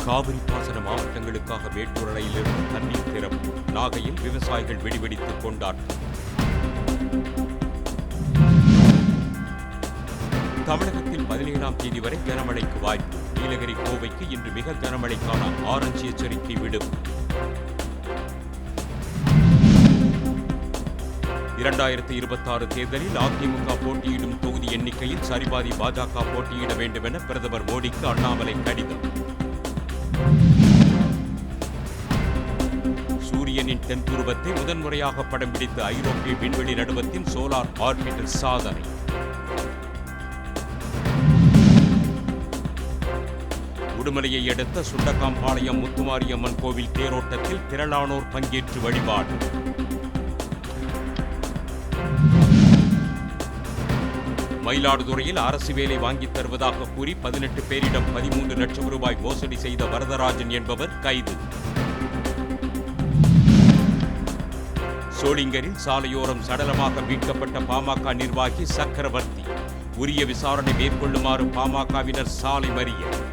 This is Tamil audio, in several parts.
காவிரி பாசன மாவட்டங்களுக்காக மேட்டூர் அணையிலிருந்து தண்ணீர் திறப்பு. நாகையில் விவசாயிகள் வெடிவெடித்துக் கொண்டாட்டம். தமிழகத்தில் 17ஆம் தேதி வரை கனமழைக்கு வாய்ப்பு. நீலகிரி கோவைக்கு இன்று மிக கனமழைக்கான ஆரஞ்சு எச்சரிக்கை விடும். 2026 தேர்தலில் அதிமுக போட்டியிடும் தொகுதி எண்ணிக்கையில் சரிபாதி பாஜக போட்டியிட வேண்டும் என பிரதமர் மோடிக்கு அண்ணாமலை கடிதம். சூரியனின் தென்துருவத்தை முதன்முறையாக படம் பிடித்த ஐரோப்பிய விண்வெளி நடுவத்தின் சோலார் ஆர்பிட்டர் சாதனை. உடுமலையை அடுத்த சுண்டக்காம்பாளையம் முத்துமாரியம்மன் கோவில் தேரோட்டத்தில் திரளானோர் பங்கேற்று வழிபாடு. மயிலாடுதுறையில் அரசு வேலை வாங்கித் தருவதாக கூறி 18 பேரிடம் 13 லட்சம் ரூபாய் மோசடி செய்த வரதராஜன் என்பவர் கைது. சோளிங்கரில் சாலையோரம் சடலமாக மீட்கப்பட்ட பாமக நிர்வாகி சக்கரவர்த்தி. உரிய விசாரணை மேற்கொள்ளுமாறு பாமகவினர் சாலை மறியல்.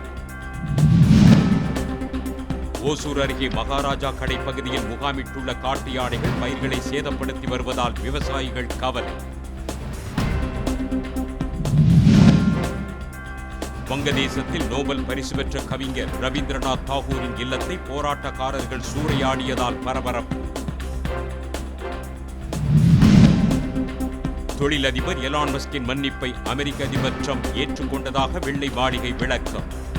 ஓசூர் அருகே மகாராஜா கடை பகுதியில் முகாமிட்டுள்ள காட்டு யானைகள் பயிர்களை சேதப்படுத்தி வருவதால் விவசாயிகள் கவலை. வங்கதேசத்தில் நோபல் பரிசு பெற்ற கவிஞர் ரவீந்திரநாத் தாகூரின் இல்லத்தை போராட்டக்காரர்கள் சூறையாடியதால் பரபரப்பு. தொழிலதிபர் எலான் மஸ்கின் மன்னிப்பை அமெரிக்க அதிபர் ட்ரம்ப் ஏற்றுக்கொண்டதாக வெள்ளை மாளிகை விளக்கம்.